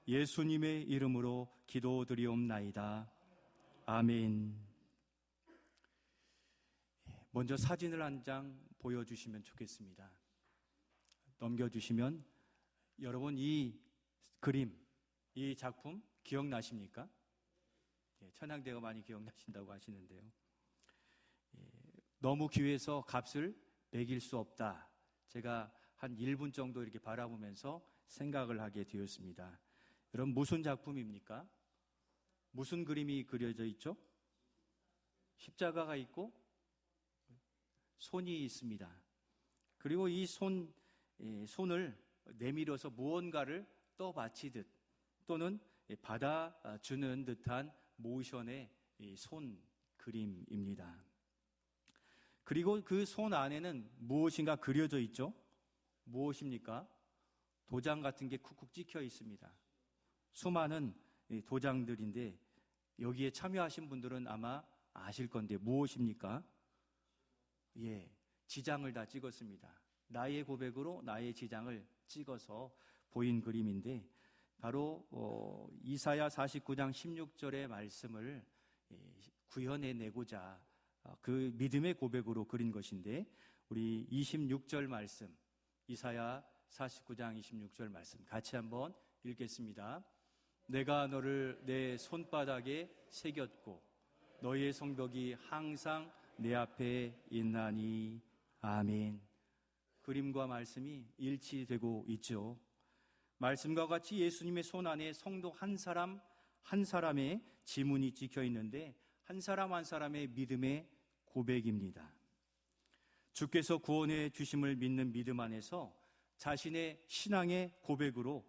예수님의 이름으로 기도드리옵나이다. 아멘. 먼저 사진을 한 장 보여주시면 좋겠습니다. 넘겨주시면, 여러분 이 그림, 이 작품 기억나십니까? 천양대가 많이 기억나신다고 하시는데요. 너무 귀해서 값을 매길 수 없다. 제가 한 1분 정도 이렇게 바라보면서 생각을 하게 되었습니다. 여러분, 무슨 작품입니까? 무슨 그림이 그려져 있죠? 십자가가 있고 손이 있습니다. 그리고 이 손을 내밀어서 무언가를 떠받치듯 또는 받아주는 듯한 모션의 손 그림입니다. 그리고 그 손 안에는 무엇인가 그려져 있죠? 무엇입니까? 도장 같은 게 쿡쿡 찍혀 있습니다. 수많은 도장들인데 여기에 참여하신 분들은 아마 아실 건데 무엇입니까? 지장을 다 찍었습니다. 나의 고백으로 나의 지장을 찍어서 보인 그림인데, 바로 이사야 49장 16절의 말씀을 구현해내고자 그 믿음의 고백으로 그린 것인데, 우리 26절 말씀, 이사야 49장 26절 말씀 같이 한번 읽겠습니다. 내가 너를 내 손바닥에 새겼고 너희의 성벽이 항상 내 앞에 있나니. 아멘. 그림과 말씀이 일치되고 있죠. 말씀과 같이 예수님의 손 안에 성도 한 사람 한 사람의 지문이 찍혀 있는데, 한 사람 한 사람의 믿음의 고백입니다. 주께서 구원해 주심을 믿는 믿음 안에서 자신의 신앙의 고백으로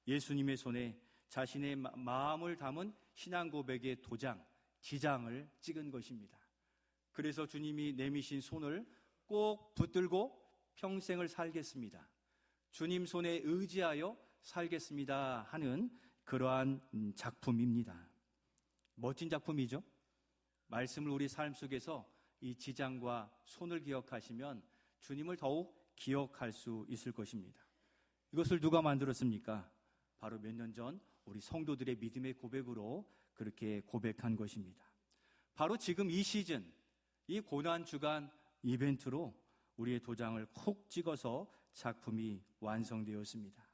예수님의 손에 자신의 마음을 담은 신앙 고백의 도장, 지장을 찍은 것입니다. 그래서 주님이 내미신 손을 꼭 붙들고 평생을 살겠습니다, 주님 손에 의지하여 살겠습니다 하는 그러한 작품입니다. 멋진 작품이죠. 말씀을 우리 삶 속에서 이 지장과 손을 기억하시면 주님을 더욱 기억할 수 있을 것입니다. 이것을 누가 만들었습니까? 바로 몇 년 전 우리 성도들의 믿음의 고백으로 그렇게 고백한 것입니다. 바로 지금 이 시즌, 이 고난주간 이벤트로 우리의 도장을 콕 찍어서 작품이 완성되었습니다.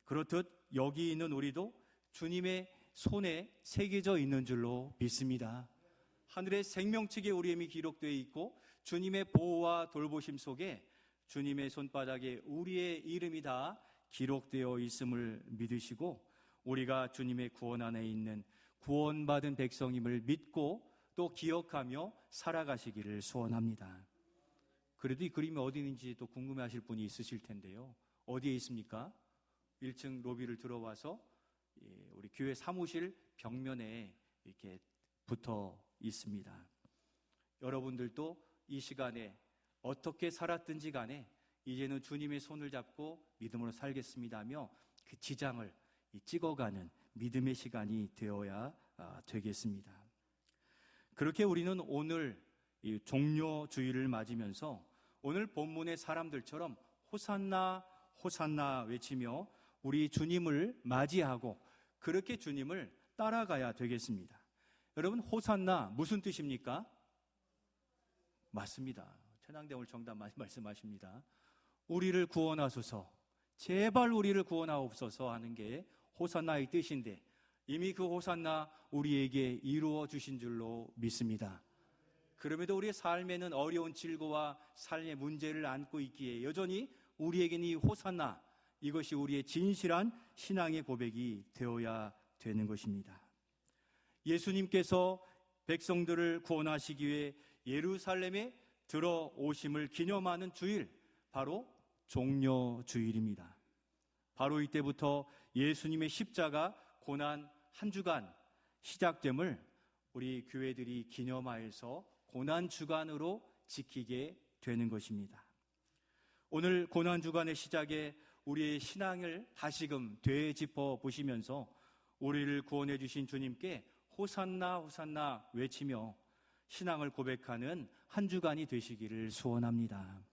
그렇듯 여기 있는 우리도 주님의 손에 새겨져 있는 줄로 믿습니다. 하늘의 생명책에 우리의 이름이 기록되어 있고 주님의 보호와 돌보심 속에 주님의 손바닥에 우리의 이름이 다 기록되어 있음을 믿으시고, 우리가 주님의 구원 안에 있는 구원받은 백성임을 믿고 또 기억하며 살아가시기를 소원합니다. 그래도 이 그림이 어디 있는지 또 궁금해하실 분이 있으실 텐데요. 어디에 있습니까? 1층 로비를 들어와서 우리 교회 사무실 벽면에 이렇게 붙어 있습니다. 여러분들도 이 시간에 어떻게 살았든지 간에 이제는 주님의 손을 잡고 믿음으로 살겠습니다 하며 그 지장을 찍어가는 믿음의 시간이 되어야 되겠습니다. 그렇게 우리는 오늘 이 종료주일을 맞으면서 오늘 본문의 사람들처럼 호산나 호산나 외치며 우리 주님을 맞이하고 그렇게 주님을 따라가야 되겠습니다. 여러분, 호산나 무슨 뜻입니까? 맞습니다. 천황대 오늘 정답 말씀하십니다. 우리를 구원하소서, 제발 우리를 구원하옵소서 하는 게 호산나의 뜻인데, 이미 그 호산나 우리에게 이루어 주신 줄로 믿습니다. 그럼에도 우리의 삶에는 어려운 질고와 삶의 문제를 안고 있기에 여전히 우리에게는 이 호산나, 이것이 우리의 진실한 신앙의 고백이 되어야 되는 것입니다. 예수님께서 백성들을 구원하시기 위해 예루살렘에 들어오심을 기념하는 주일, 바로 종료주일입니다. 바로 이때부터 예수님의 십자가 고난 한 주간 시작됨을 우리 교회들이 기념하여서 고난주간으로 지키게 되는 것입니다. 오늘 고난주간의 시작에 우리의 신앙을 다시금 되짚어 보시면서 우리를 구원해 주신 주님께 호산나 호산나 외치며 신앙을 고백하는 한 주간이 되시기를 소원합니다.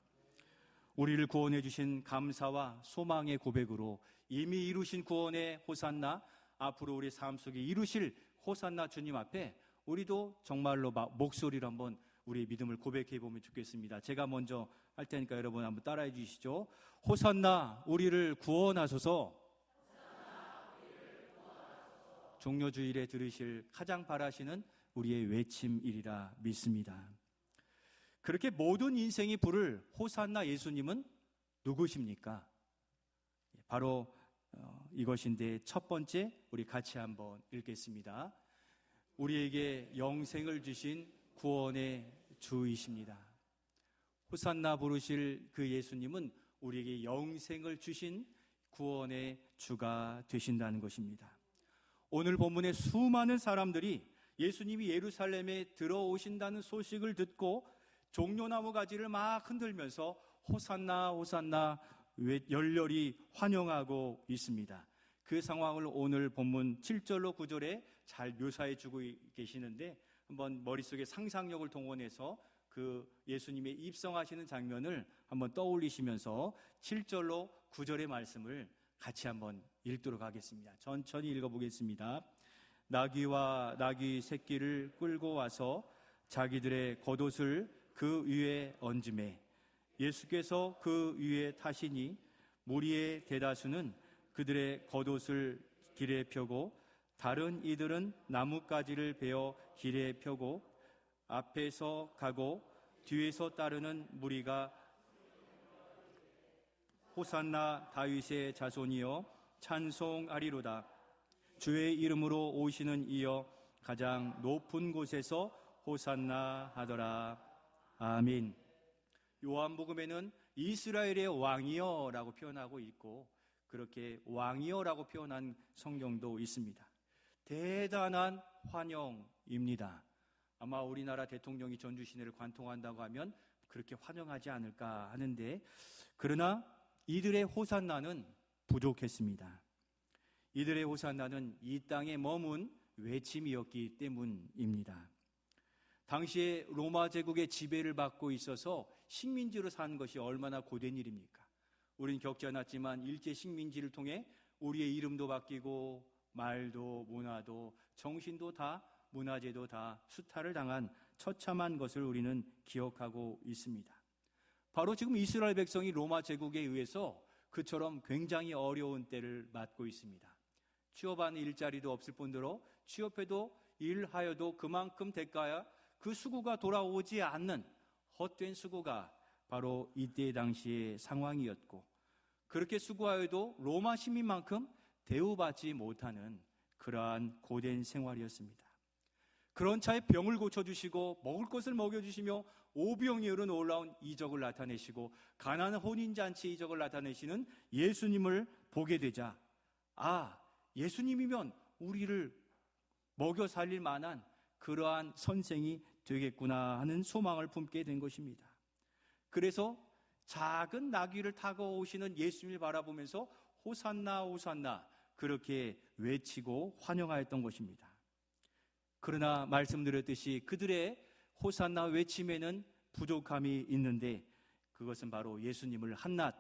우리를 구원해 주신 감사와 소망의 고백으로 이미 이루신 구원의 호산나, 앞으로 우리 삶 속에 이루실 호산나 주님 앞에 우리도 정말로 목소리로 한번 우리의 믿음을 고백해 보면 좋겠습니다. 제가 먼저 할 테니까 여러분 한번 따라해 주시죠. 호산나 우리를 구원하소서. 종료주일에 들으실 가장 바라시는 우리의 외침이리라 믿습니다. 그렇게 모든 인생이 부를 호산나 예수님은 누구십니까? 바로 이것인데 첫 번째 우리 같이 한번 읽겠습니다. 우리에게 영생을 주신 구원의 주이십니다. 호산나 부르실 그 예수님은 우리에게 영생을 주신 구원의 주가 되신다는 것입니다. 오늘 본문의 수많은 사람들이 예수님이 예루살렘에 들어오신다는 소식을 듣고 종려나무 가지를 막 흔들면서 호산나 호산나 열렬히 환영하고 있습니다. 그 상황을 오늘 본문 7절로 9절에 잘 묘사해 주고 계시는데 한번 머릿속에 상상력을 동원해서 그 예수님의 입성하시는 장면을 한번 떠올리시면서 7절로 9절의 말씀을 같이 한번 읽도록 하겠습니다. 천천히 읽어보겠습니다. 나귀와 나귀 새끼를 끌고 와서 자기들의 겉옷을 그 위에 얹음에 예수께서 그 위에 타시니 무리의 대다수는 그들의 겉옷을 길에 펴고 다른 이들은 나뭇가지를 베어 길에 펴고 앞에서 가고 뒤에서 따르는 무리가 호산나 다윗의 자손이여 찬송하리로다. 주의 이름으로 오시는 이여 가장 높은 곳에서 호산나 하더라. 아멘. 요한복음에는 이스라엘의 왕이여라고 표현하고 있고 그렇게 왕이여라고 표현한 성경도 있습니다. 대단한 환영입니다. 아마 우리나라 대통령이 전주시내를 관통한다고 하면 그렇게 환영하지 않을까 하는데, 그러나 이들의 호산나는 부족했습니다. 이들의 호산나는 이 땅에 머문 외침이었기 때문입니다. 당시에 로마 제국의 지배를 받고 있어서 식민지로 사는 것이 얼마나 고된 일입니까? 우린 겪지 않았지만 일제 식민지를 통해 우리의 이름도 바뀌고 말도 문화도 정신도 다 문화재도 다 수탈을 당한 처참한 것을 우리는 기억하고 있습니다. 바로 지금 이스라엘 백성이 로마 제국에 의해서 그처럼 굉장히 어려운 때를 맞고 있습니다. 취업하는 일자리도 없을 뿐더러 취업해도 일하여도 그만큼 대가야 그 수고가 돌아오지 않는 헛된 수고가 바로 이때 당시의 상황이었고, 그렇게 수고하여도 로마 시민만큼 대우받지 못하는 그러한 고된 생활이었습니다. 그런 차에 병을 고쳐주시고 먹을 것을 먹여주시며 오병이어로 놀라운 이적을 나타내시고 가나안 혼인잔치 이적을 나타내시는 예수님을 보게 되자, 아, 예수님이면 우리를 먹여 살릴 만한 그러한 선생이 되겠구나 하는 소망을 품게 된 것입니다. 그래서 작은 나귀를 타고 오시는 예수님을 바라보면서 호산나 호산나 그렇게 외치고 환영하였던 것입니다. 그러나 말씀드렸듯이 그들의 호산나 외침에는 부족함이 있는데, 그것은 바로 예수님을 한낱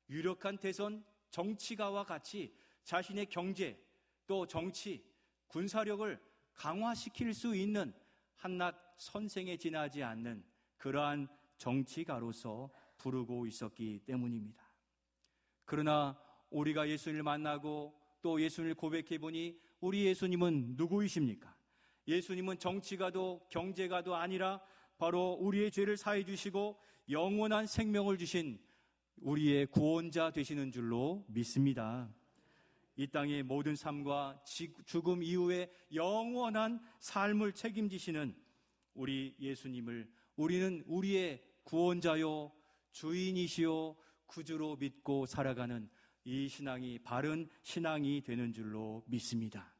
유력한 대선 정치가와 같이 자신의 경제 또 정치 군사력을 강화시킬 수 있는 한낱 선생에 지나지 않는 그러한 정치가로서 부르고 있었기 때문입니다. 그러나 우리가 예수님을 만나고 또 예수님을 고백해 보니 우리 예수님은 누구이십니까? 예수님은 정치가도 경제가도 아니라 바로 우리의 죄를 사해 주시고 영원한 생명을 주신 우리의 구원자 되시는 줄로 믿습니다. 이 땅의 모든 삶과 죽음 이후의 영원한 삶을 책임지시는 우리 예수님을 우리는 우리의 구원자요 주인이시요 구주로 믿고 살아가는 이 신앙이 바른 신앙이 되는 줄로 믿습니다.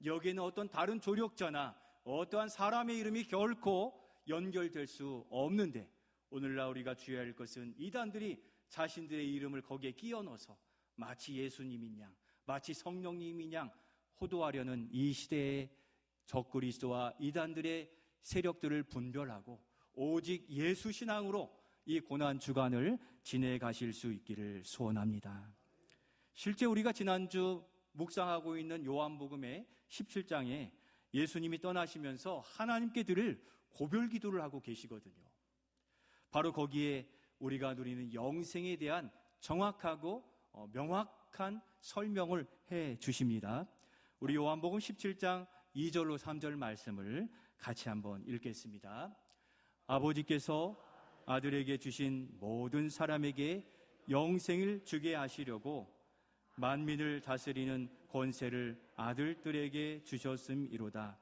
여기에는 어떤 다른 조력자나 어떠한 사람의 이름이 결코 연결될 수 없는데, 오늘날 우리가 주의해야 할 것은 이단들이 자신들의 이름을 거기에 끼워 넣어서 마치 예수님인 양, 마치 성령님인 양 호도하려는 이 시대의 적그리스도와 이단들의 세력들을 분별하고 오직 예수 신앙으로 이 고난 주간을 지내가실 수 있기를 소원합니다. 실제 우리가 지난주 묵상하고 있는 요한복음의 17장에 예수님이 떠나시면서 하나님께 드릴 고별 기도를 하고 계시거든요. 바로 거기에 우리가 누리는 영생에 대한 정확하고 명확한 설명을 해 주십니다. 우리 요한복음 17장 2절로 3절 말씀을 같이 한번 읽겠습니다. 아버지께서 아들에게 주신 모든 사람에게 영생을 주게 하시려고 만민을 다스리는 권세를 아들들에게 주셨음이로다.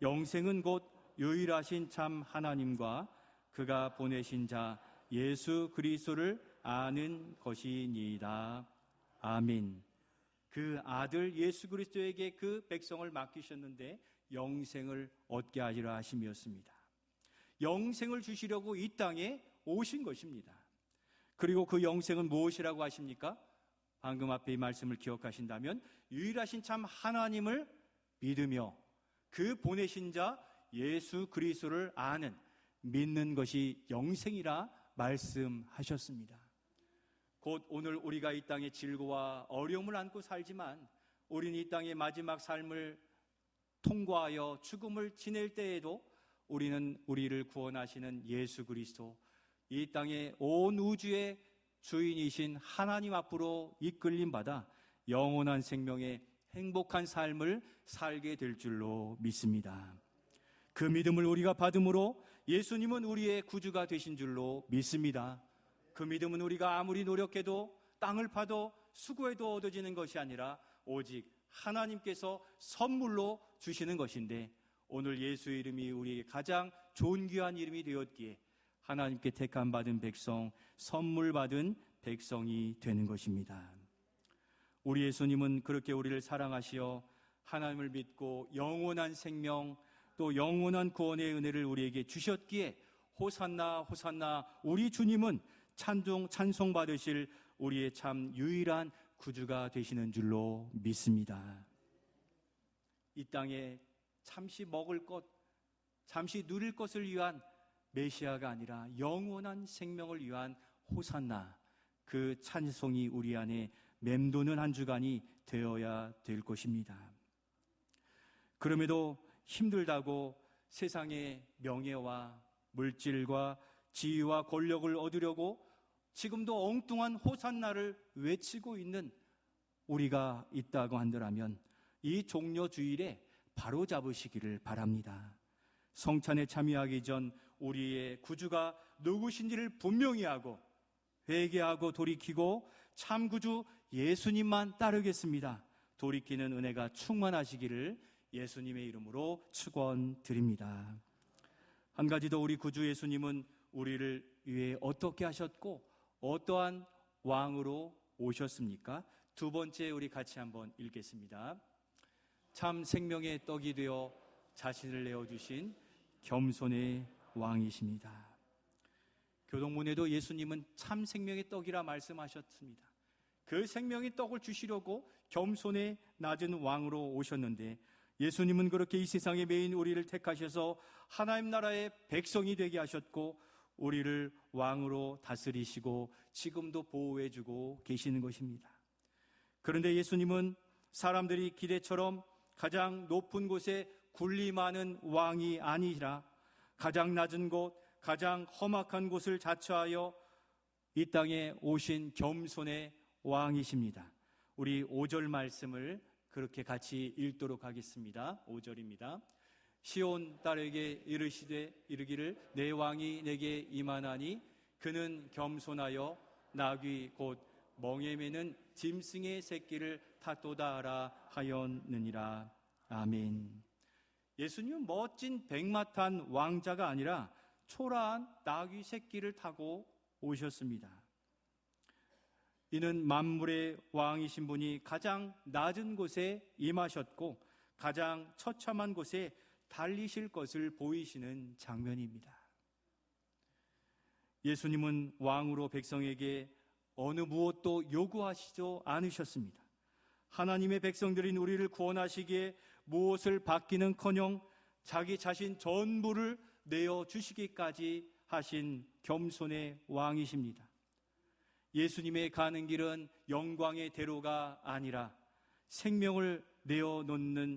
영생은 곧 유일하신 참 하나님과 그가 보내신 자 예수 그리스도를 아는 것이니이다. 아멘. 그 아들 예수 그리스도에게 그 백성을 맡기셨는데 영생을 얻게 하리라 하심이었습니다. 영생을 주시려고 이 땅에 오신 것입니다. 그리고 그 영생은 무엇이라고 하십니까? 방금 앞에 이 말씀을 기억하신다면 유일하신 참 하나님을 믿으며 그 보내신 자 예수 그리스도를 아는, 믿는 것이 영생이라 말씀하셨습니다. 곧 오늘 우리가 이 땅에 질고와 어려움을 안고 살지만 우리는 이 땅의 마지막 삶을 통과하여 죽음을 지낼 때에도 우리는 우리를 구원하시는 예수 그리스도, 이 땅의 온 우주의 주인이신 하나님 앞으로 이끌림 받아 영원한 생명의 행복한 삶을 살게 될 줄로 믿습니다. 그 믿음을 우리가 받음으로 예수님은 우리의 구주가 되신 줄로 믿습니다. 그 믿음은 우리가 아무리 노력해도 땅을 파도 수고해도 얻어지는 것이 아니라 오직 하나님께서 선물로 주시는 것인데, 오늘 예수의 이름이 우리에게 가장 존귀한 이름이 되었기에 하나님께 택함 받은 백성, 선물 받은 백성이 되는 것입니다. 우리 예수님은 그렇게 우리를 사랑하시어 하나님을 믿고 영원한 생명, 또 영원한 구원의 은혜를 우리에게 주셨기에 호산나 호산나, 우리 주님은 찬송 받으실 우리의 참 유일한 구주가 되시는 줄로 믿습니다. 이 땅에 잠시 먹을 것, 잠시 누릴 것을 위한 메시아가 아니라 영원한 생명을 위한 호산나, 그 찬송이 우리 안에 맴도는 한 주간이 되어야 될 것입니다. 그럼에도 힘들다고 세상의 명예와 물질과 지위와 권력을 얻으려고 지금도 엉뚱한 호산나를 외치고 있는 우리가 있다고 한다면 이 종려 주일에 바로 잡으시기를 바랍니다. 성찬에 참여하기 전 우리의 구주가 누구신지를 분명히 하고 회개하고 돌이키고 참 구주 예수님만 따르겠습니다. 돌이키는 은혜가 충만하시기를 예수님의 이름으로 축원드립니다. 한 가지 더, 우리 구주 예수님은 우리를 위해 어떻게 하셨고 어떠한 왕으로 오셨습니까? 두 번째 우리 같이 한번 읽겠습니다. 참 생명의 떡이 되어 자신을 내어주신 겸손의 왕이십니다. 교동문에도 예수님은 참 생명의 떡이라 말씀하셨습니다. 그 생명의 떡을 주시려고 겸손의 낮은 왕으로 오셨는데, 예수님은 그렇게 이 세상에 매인 우리를 택하셔서 하나님 나라의 백성이 되게 하셨고 우리를 왕으로 다스리시고 지금도 보호해주고 계시는 것입니다. 그런데 예수님은 사람들이 기대처럼 가장 높은 곳에 군림하는 왕이 아니라 가장 낮은 곳, 가장 험악한 곳을 자처하여 이 땅에 오신 겸손의 왕이십니다. 우리 5절 말씀을 그렇게 같이 읽도록 하겠습니다. 5절입니다. 시온 딸에게 이르기를 내 왕이 내게 임하나니 그는 겸손하여 나귀 곧 멍에 매는 짐승의 새끼를 탔도다 하라 하였느니라. 아멘. 예수님은 멋진 백마탄 왕자가 아니라 초라한 나귀 새끼를 타고 오셨습니다. 이는 만물의 왕이신 분이 가장 낮은 곳에 임하셨고 가장 처참한 곳에 달리실 것을 보이시는 장면입니다. 예수님은 왕으로 백성에게 어느 무엇도 요구하시지 않으셨습니다. 하나님의 백성들인 우리를 구원하시기에 무엇을 받기는커녕 자기 자신 전부를 내어주시기까지 하신 겸손의 왕이십니다. 예수님의 가는 길은 영광의 대로가 아니라 생명을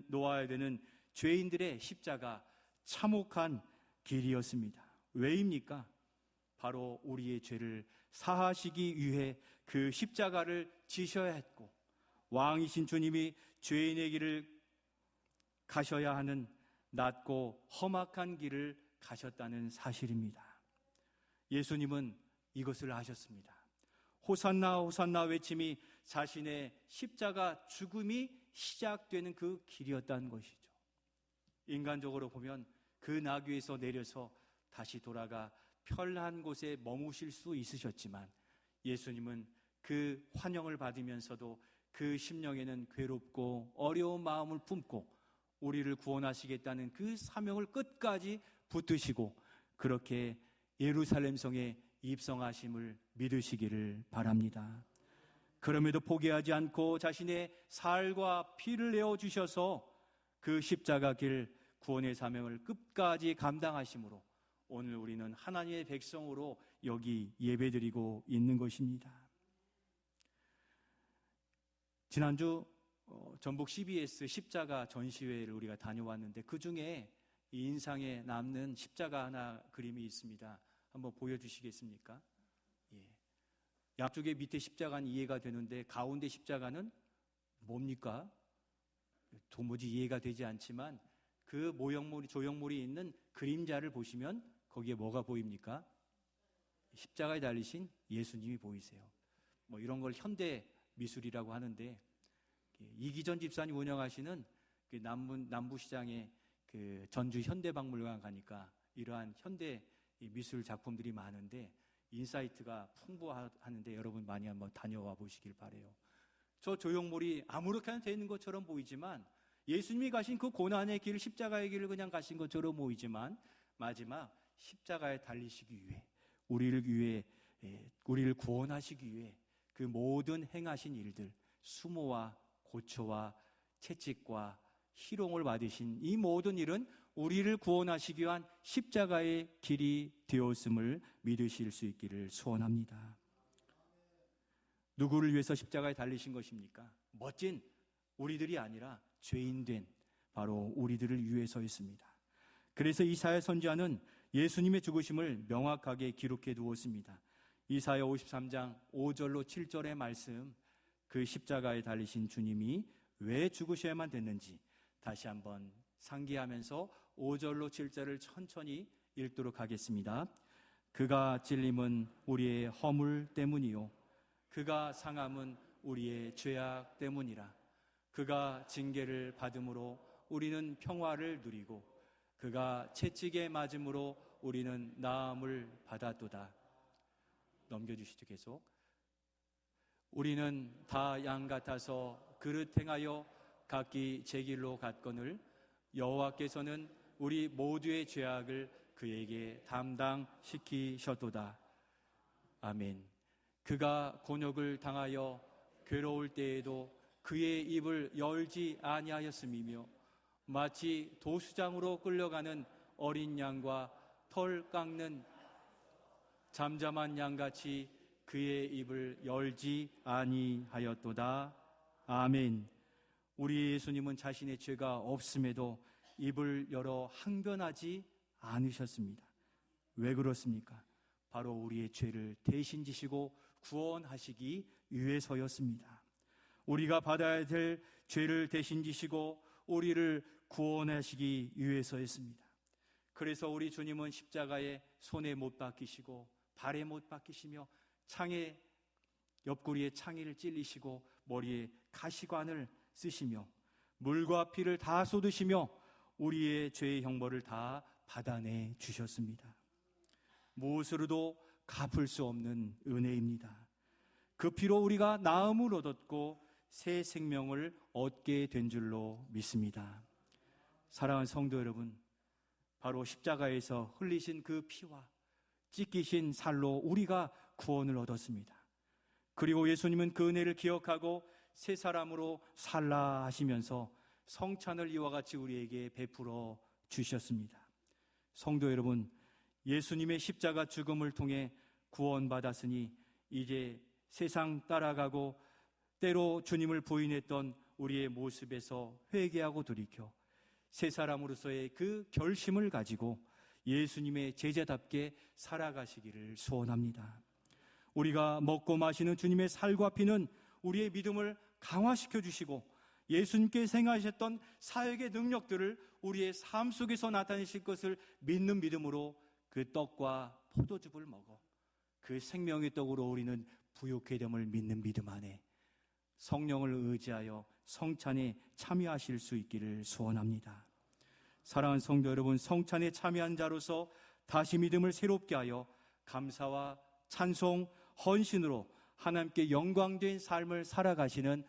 놓아야 되는 죄인들의 십자가, 참혹한 길이었습니다. 왜입니까? 바로 우리의 죄를 사하시기 위해 그 십자가를 지셔야 했고, 왕이신 주님이 죄인의 길을 가셔야 하는 낮고 험악한 길을 가셨다는 사실입니다. 예수님은 이것을 아셨습니다. 호산나 호산나 외침이 자신의 십자가 죽음이 시작되는 그 길이었다는 것이죠. 인간적으로 보면 그 나귀에서 내려서 다시 돌아가 편한 곳에 머무실 수 있으셨지만, 예수님은 그 환영을 받으면서도 그 심령에는 괴롭고 어려운 마음을 품고 우리를 구원하시겠다는 그 사명을 끝까지 붙드시고 그렇게 예루살렘 성에 입성하심을 믿으시기를 바랍니다. 그럼에도 포기하지 않고 자신의 살과 피를 내어주셔서 그 십자가 길 구원의 사명을 끝까지 감당하심으로 오늘 우리는 하나님의 백성으로 여기 예배드리고 있는 것입니다. 지난주 전북 CBS 십자가 전시회를 우리가 다녀왔는데 그 중에 이 인상에 남는 십자가 하나 그림이 있습니다. 한번 보여주시겠습니까? 예. 양쪽에 밑에 십자가는 이해가 되는데 가운데 십자가는 뭡니까? 도무지 이해가 되지 않지만 그 모형물이, 조형물이 있는 그림자를 보시면 거기에 뭐가 보입니까? 십자가에 달리신 예수님이 보이세요. 뭐 이런 걸 현대 미술이라고 하는데, 이기전 집사님 운영하시는 그 남부시장의 그 전주 현대박물관 가니까 이러한 현대 미술 작품들이 많은데 인사이트가 풍부하는데 여러분 많이 한번 다녀와 보시길 바래요. 저 조형물이 아무렇게나 되어 있는 것처럼 보이지만 예수님이 가신 그 고난의 길, 십자가의 길을 그냥 가신 것처럼 보이지만 마지막 십자가에 달리시기 위해 우리를 구원하시기 위해 그 모든 행하신 일들, 수모와 고초와 채찍과 희롱을 받으신 이 모든 일은 우리를 구원하시기 위한 십자가의 길이 되었음을 믿으실 수 있기를 소원합니다. 누구를 위해서 십자가에 달리신 것입니까? 멋진 우리들이 아니라 죄인된 바로 우리들을 위해서였습니다. 그래서 이사야 선지자는 예수님의 죽으심을 명확하게 기록해 두었습니다. 이사야 53장 5절로 7절의 말씀, 그 십자가에 달리신 주님이 왜 죽으셔야만 됐는지 다시 한번 상기하면서 5절로 7절을 천천히 읽도록 하겠습니다. 그가 찔림은 우리의 허물 때문이요 그가 상함은 우리의 죄악 때문이라. 그가 징계를 받음으로 우리는 평화를 누리고 그가 채찍에 맞음으로 우리는 나음을 받았도다. 넘겨주시죠. 계속. 우리는 다 양 같아서 그릇 행하여 각기 제 길로 갔거늘 여호와께서는 우리 모두의 죄악을 그에게 담당시키셨도다. 아멘. 그가 곤욕을 당하여 괴로울 때에도 그의 입을 열지 아니하였음이며 마치 도수장으로 끌려가는 어린 양과 털 깎는 잠잠한 양같이 그의 입을 열지 아니하였도다. 아멘. 우리 예수님은 자신의 죄가 없음에도 입을 열어 항변하지 않으셨습니다. 왜 그렇습니까? 바로 우리의 죄를 대신 지시고 구원하시기 위해서였습니다. 우리가 받아야 될 죄를 대신 지시고 우리를 구원하시기 위해서였습니다. 그래서 우리 주님은 십자가에 손에 못 박히시고 발에 못 박히시며 창에 옆구리에 창의를 찔리시고 머리에 가시관을 쓰시며 물과 피를 다 쏟으시며 우리의 죄의 형벌을 다 받아내 주셨습니다. 무엇으로도 갚을 수 없는 은혜입니다. 그 피로 우리가 나음을 얻었고 새 생명을 얻게 된 줄로 믿습니다. 사랑하는 성도 여러분, 바로 십자가에서 흘리신 그 피와 찢기신 살로 우리가 구원을 얻었습니다. 그리고 예수님은 그 은혜를 기억하고 새 사람으로 살라 하시면서 성찬을 이와 같이 우리에게 베풀어 주셨습니다. 성도 여러분, 예수님의 십자가 죽음을 통해 구원받았으니 이제 세상 따라가고 때로 주님을 부인했던 우리의 모습에서 회개하고 돌이켜 새 사람으로서의 그 결심을 가지고 예수님의 제자답게 살아가시기를 소원합니다. 우리가 먹고 마시는 주님의 살과 피는 우리의 믿음을 강화시켜 주시고 예수님께 행하셨던 사역의 능력들을 우리의 삶 속에서 나타내실 것을 믿는 믿음으로 그 떡과 포도즙을 먹어 그 생명의 떡으로 우리는 부욕해 됨을 믿는 믿음 안에 성령을 의지하여 성찬에 참여하실 수 있기를 소원합니다. 사랑하는 성도 여러분, 성찬에 참여한 자로서 다시 믿음을 새롭게 하여 감사와 찬송, 헌신으로 하나님께 영광된 삶을 살아가시는